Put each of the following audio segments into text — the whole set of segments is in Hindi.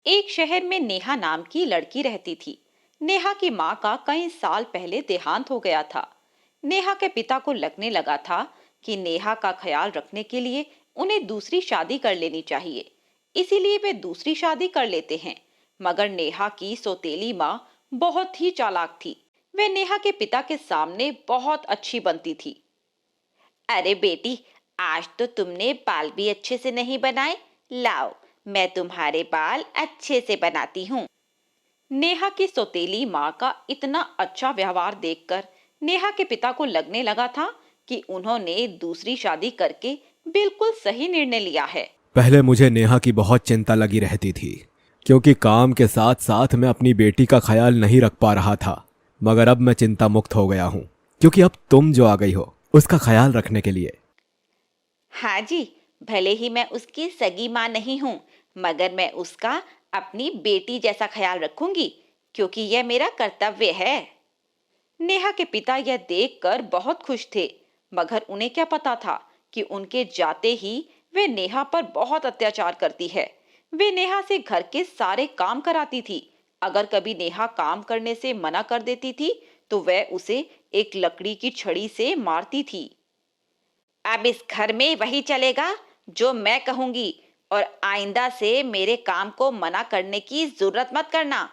एक शहर में नेहा नाम की लड़की रहती थी। नेहा की माँ का कई साल पहले देहांत हो गया था। नेहा के पिता को लगने लगा था कि नेहा का ख्याल रखने के लिए उन्हें दूसरी शादी कर लेनी चाहिए। इसीलिए वे दूसरी शादी कर लेते हैं। मगर नेहा की सौतेली माँ बहुत ही चालाक थी। वे नेहा के पिता के सामने बहुत अच्छी बनती थी। अरे बेटी, आज तो तुमने बाल भी अच्छे से नहीं बनाए। लाओ, मैं तुम्हारे बाल अच्छे से बनाती हूँ। नेहा की सौतेली माँ का इतना अच्छा व्यवहार देखकर नेहा के पिता को लगने लगा था कि उन्होंने दूसरी शादी करके बिल्कुल सही निर्णय लिया है। पहले मुझे नेहा की बहुत चिंता लगी रहती थी, क्योंकि काम के साथ साथ मैं अपनी बेटी का ख्याल नहीं रख पा रहा था। मगर अब मैं चिंता मुक्त हो गया हूँ, क्योंकि अब तुम जो आ गई हो उसका ख्याल रखने के लिए। हाँ जी, भले ही मैं उसकी सगी माँ नहीं हूँ, मगर मैं उसका अपनी बेटी जैसा ख्याल रखूंगी, क्योंकि यह मेरा कर्तव्य है। नेहा के पिता यह देखकर बहुत खुश थे। मगर उन्हें क्या पता था कि उनके जाते ही वे नेहा पर बहुत अत्याचार करती है। वे नेहा से घर के सारे काम कराती थी। अगर कभी नेहा काम करने से मना कर देती थी तो वह उसे एक लकड़ी की छड़ी से मारती थी। अब इस घर में वही चलेगा जो मैं कहूंगी, और आइंदा से मेरे काम को मना करने की जरूरत मत करना।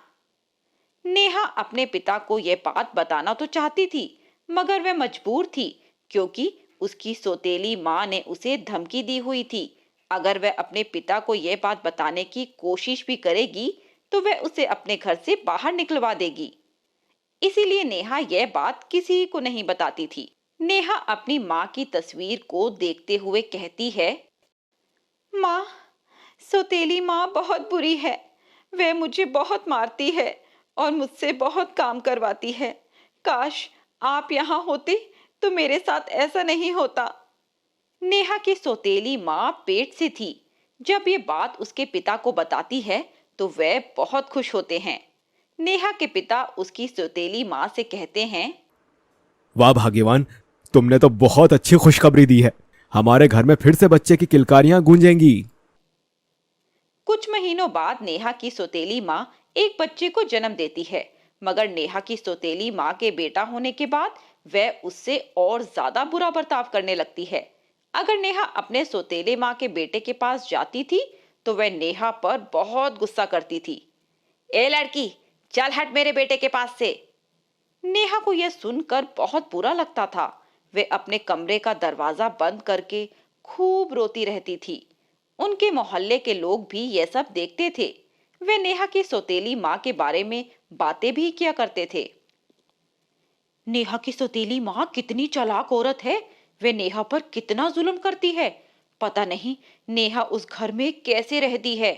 नेहा अपने पिता को यह बात बताना तो चाहती थी, मगर वह मजबूर थी, क्योंकि उसकी सौतेली माँ ने उसे धमकी दी हुई थी। अगर वह अपने पिता को यह बात बताने की कोशिश भी करेगी तो वह उसे अपने घर से बाहर निकलवा देगी। इसीलिए नेहा यह बात किसी को नहीं बताती थी। नेहा अपनी माँ की तस्वीर को देखते हुए कहती है, माँ, सौतेली माँ बहुत बुरी है। वह मुझे बहुत मारती है और मुझसे बहुत काम करवाती है। काश आप यहाँ होते तो मेरे साथ ऐसा नहीं होता। नेहा की सौतेली माँ पेट से थी। जब ये बात उसके पिता को बताती है तो वह बहुत खुश होते हैं। नेहा के पिता उसकी सौतेली माँ से कहते हैं, वाह भाग्यवान, तुमने तो बहुत अच्छी खुशखबरी दी है। हमारे घर में फिर से बच्चे की किलकारियां गूंजेंगी। कुछ महीनों बाद नेहा की सौतेली माँ एक बच्चे को जन्म देती है। मगर नेहा की सौतेली माँ के बेटा होने के बाद वह उससे और ज्यादा बुरा बर्ताव करने लगती है। अगर नेहा अपने सौतेले माँ के बेटे के पास जाती थी तो वह नेहा पर बहुत गुस्सा करती थी। ए लड़की, चल हट मेरे बेटे के पास से। नेहा को यह सुनकर बहुत बुरा लगता था। वे अपने कमरे का दरवाजा बंद करके खूब रोती रहती थी। उनके मोहल्ले के लोग भी यह सब देखते थे। वे नेहा की सौतेली माँ के बारे में बातें भी किया करते थे। नेहा की सौतेली माँ कितनी चालाक औरत है। वे नेहा पर कितना जुल्म करती है। पता नहीं नेहा उस घर में कैसे रहती है।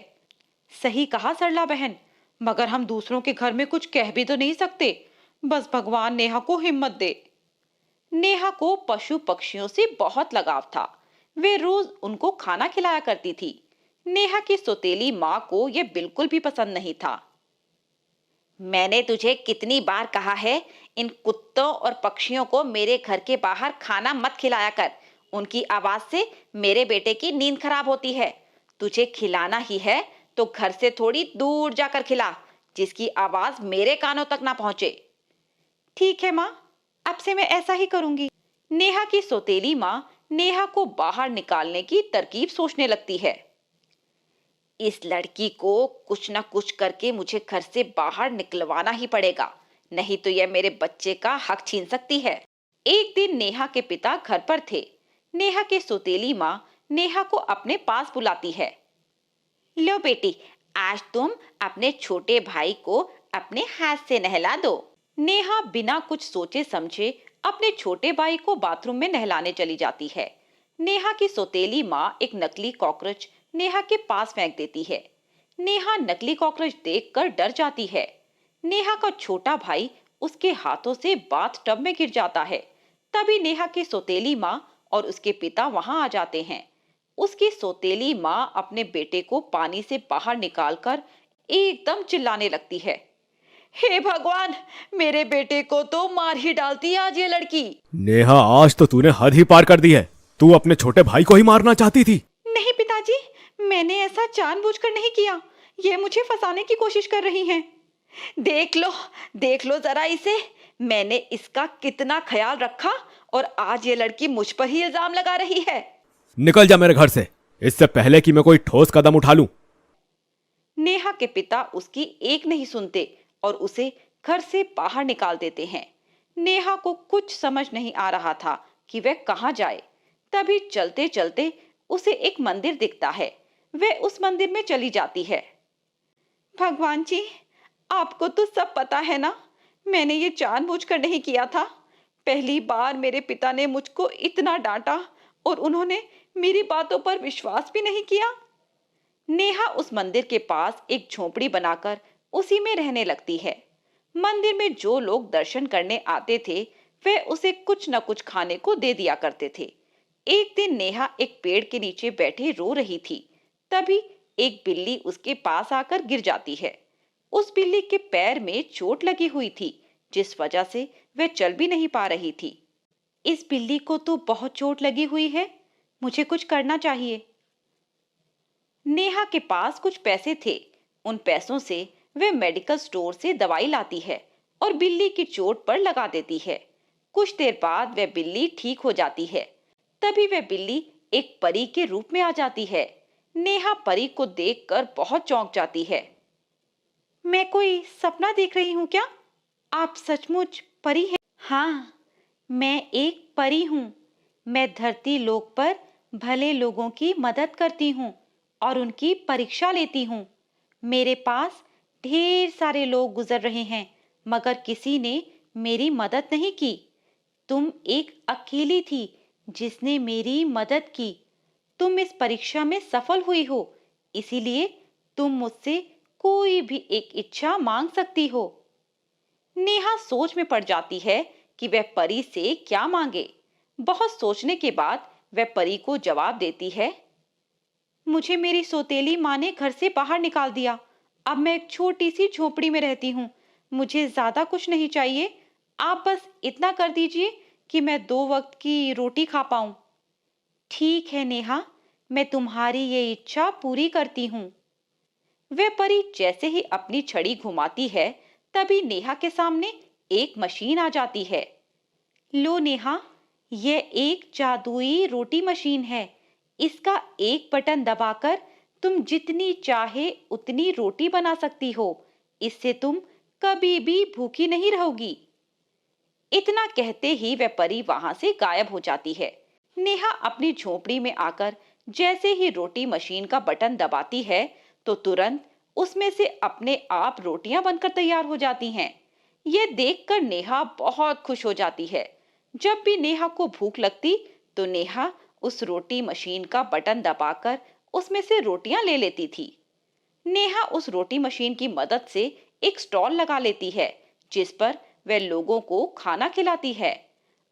सही कहा सरला बहन, मगर हम दूसरों के घर में कुछ कह भी तो नहीं सकते। बस भगवान नेहा को हिम्मत दे। नेहा को पशु पक्षियों से बहुत लगाव था। वे रोज उनको खाना खिलाया करती थी। नेहा की सौतेली माँ को यह बिल्कुल भी पसंद नहीं था। मैंने तुझे कितनी बार कहा है, इन कुत्तों और पक्षियों को मेरे घर के बाहर खाना मत खिलाया कर। उनकी आवाज से मेरे बेटे की नींद खराब होती है। तुझे खिलाना ही है तो घर से थोड़ी दूर जाकर खिला, जिसकी आवाज मेरे कानों तक ना पहुंचे। ठीक है माँ, अब से मैं ऐसा ही करूंगी। नेहा की सौतेली माँ नेहा को बाहर निकालने की तरकीब सोचने लगती है। इस लड़की को कुछ ना कुछ करके मुझे घर से बाहर निकलवाना ही पड़ेगा, नहीं तो यह मेरे बच्चे का हक छीन सकती है। एक दिन नेहा के पिता घर पर थे। नेहा के सौतेली माँ नेहा को अपने पास बुलाती है। लो बेटी, आज तुम अपने छोटे भाई को अपने हाथ से नहला दो। नेहा बिना कुछ सोचे समझे अपने छोटे भाई को बाथरूम में नहलाने चली जाती है। नेहा की सौतेली माँ एक नकली कॉकरोच नेहा के पास फेंक देती है। नेहा नकली कॉकरोच देखकर डर जाती है। नेहा का छोटा भाई उसके हाथों से बाथ टब में गिर जाता है। तभी नेहा की सौतेली माँ और उसके पिता वहां आ जाते हैं। उसकी सौतेली माँ अपने बेटे को पानी से बाहर निकालकर एकदम चिल्लाने लगती है। हे भगवान, मेरे बेटे को तो मार ही डालती है आज ये लड़की। नेहा, आज तो तूने हद ही पार कर दी है। तू अपने छोटे भाई को ही मारना चाहती थी। नहीं पिताजी, मैंने ऐसा जानबूझकर नहीं किया। ये मुझे फंसाने की कोशिश कर रही हैं। देख लो जरा इसे। मैंने इसका कितना ख्याल रखा और आज ये लड़की मुझ पर ही इल्जाम लगा रही है। निकल जा मेरे घर से, इससे पहले कि मैं कोई ठोस कदम उठा लूं। नेहा के पिता उसकी एक नहीं सुनते और उसे घर से बाहर निकाल देते हैं। नेहा को कुछ समझ नहीं आ रहा था कि वह कहाँ जाए। तभी चलते चलते उसे एक मंदिर दिखता है। वह उस मंदिर में चली जाती है। भगवान जी, आपको तो सब पता है ना, मैंने ये जानबूझकर नहीं किया था। पहली बार मेरे पिता ने मुझको इतना डांटा और उन्होंने मेरी बातों पर विश्वास भी नहीं किया। नेहा उस मंदिर के पास एक झोपड़ी बनाकर उसी में रहने लगती है। मंदिर में जो लोग दर्शन करने आते थे वे उसे कुछ न कुछ खाने को दे दिया करते थे। एक दिन नेहा एक पेड़ के नीचे बैठे रो रही थी। तभी एक बिल्ली उसके पास आकर गिर जाती है। उस बिल्ली के पैर में चोट लगी हुई थी, जिस वजह से वह चल भी नहीं पा रही थी। इस बिल्ली को तो बहुत चोट लगी हुई है, मुझे कुछ करना चाहिए। नेहा के पास कुछ पैसे थे। उन पैसों से वह मेडिकल स्टोर से दवाई लाती है और बिल्ली की चोट पर लगा देती है। कुछ देर बाद वह बिल्ली ठीक हो जाती है। तभी वह बिल्ली एक परी के रूप में आ जाती है। नेहा परी को देखकर बहुत चौंक जाती है। मैं कोई सपना देख रही हूँ क्या? आप सचमुच परी हैं? हाँ, मैं एक परी हूँ। मैं धरती लोक पर भले लोगों की मदद करती हूँ और उनकी परीक्षा लेती हूँ। मेरे पास ढेर सारे लोग गुजर रहे हैं, मगर किसी ने मेरी मदद नहीं की। तुम एक अकेली थी जिसने मेरी मदद की। तुम इस परीक्षा में सफल हुई हो, इसीलिए तुम मुझसे कोई भी एक इच्छा मांग सकती हो। नेहा सोच में पड़ जाती है कि वह परी से क्या मांगे। बहुत सोचने के बाद वह परी को जवाब देती है। मुझे मेरी सौतेली माँ ने घर से बाहर निकाल दिया। अब मैं एक छोटी सी झोपड़ी में रहती हूँ। मुझे ज्यादा कुछ नहीं चाहिए। आप बस इतना कर दीजिए कि मैं 2 वक्त की रोटी खा पाऊं। ठीक है नेहा, मैं तुम्हारी ये इच्छा पूरी करती हूँ। वह परी जैसे ही अपनी छड़ी घुमाती है, तभी नेहा के सामने एक मशीन आ जाती है। लो नेहा, यह एक जादुई रोटी मशीन है। इसका एक बटन दबाकर तुम जितनी चाहे उतनी रोटी बना सकती हो। इससे तुम कभी भी भूखी नहीं रहोगी। इतना कहते ही वह परी वहां से गायब हो जाती है। नेहा अपनी झोपड़ी में आकर जैसे ही रोटी मशीन का बटन दबाती है, तो तुरंत उसमें से अपने आप रोटियां बनकर तैयार हो जाती हैं। यह देखकर नेहा बहुत खुश हो जाती है। जब भी नेहा को भूख लगती तो नेहा उस रोटी मशीन का बटन दबाकर उसमें से रोटियां ले लेती थी। नेहा उस रोटी मशीन की मदद से एक स्टॉल लगा लेती है, जिस पर वह लोगों को खाना खिलाती है।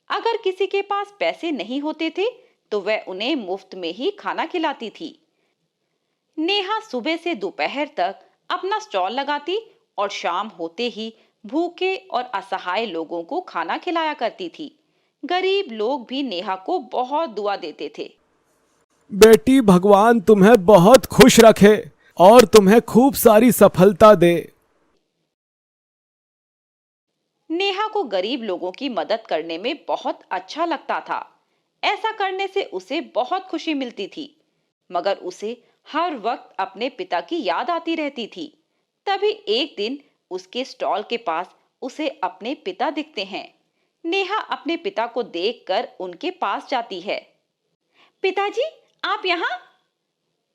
अगर किसी के पास पैसे नहीं होते थे तो वह उन्हें मुफ्त में ही खाना खिलाती थी। नेहा सुबह से दोपहर तक अपना स्टॉल लगाती और शाम होते ही भूखे और असहाय लोगों को खाना खिलाया करती थी। गरीब लोग भी नेहा को बहुत दुआ देते थे। बेटी, भगवान तुम्हें बहुत खुश रखे और तुम्हें खूब सारी सफलता दे। नेहा को गरीब लोगों की मदद करने में बहुत अच्छा लगता था। ऐसा करने से उसे बहुत खुशी मिलती थी, मगर उसे हर वक्त अपने पिता की याद आती रहती थी। तभी एक दिन उसके स्टॉल के पास उसे अपने पिता दिखते हैं। नेहा अपने पिता को देखकर उनके पास जाती है। पिताजी, आप यहाँ?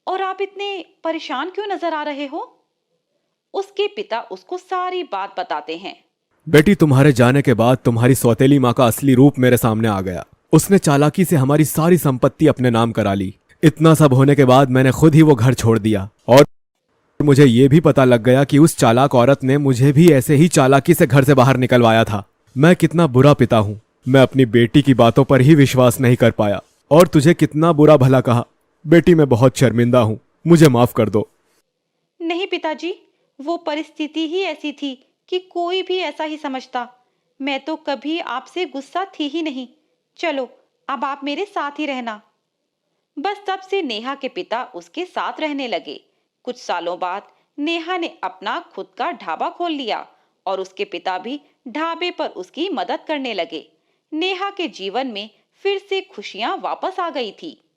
और आप इतने परेशान क्यों नजर आ रहे हो? उसके पिता उसको सारी बात बताते हैं। बेटी, तुम्हारे जाने के बाद तुम्हारी सौतेली माँ का असली रूप मेरे सामने आ गया। उसने चालाकी से हमारी सारी संपत्ति अपने नाम करा ली। इतना सब होने के बाद मैंने खुद ही वो घर छोड़ दिया और मुझे ये भी पता लग गया कि उस चालाक औरत ने मुझे भी ऐसे ही चालाकी से घर से बाहर निकलवाया था। मैं कितना बुरा पिता हूँ। मैं अपनी बेटी की बातों पर ही विश्वास नहीं कर पाया और तुझे कितना बुरा भला कहा। बेटी, मैं बहुत शर्मिंदा हूँ, मुझे माफ कर दो। नहीं पिताजी, वो परिस्थिति ही ऐसी थी कि कोई भी ऐसा ही समझता। मैं तो कभी आपसे गुस्सा थी ही नहीं। चलो, अब आप मेरे साथ ही रहना। बस तब से नेहा के पिता उसके साथ रहने लगे। कुछ सालों बाद नेहा ने अपना खुद का ढाबा खोल लिया और उसके पिता भी ढाबे पर उसकी मदद करने लगे। नेहा के जीवन में फिर से खुशियां वापस आ गई थी।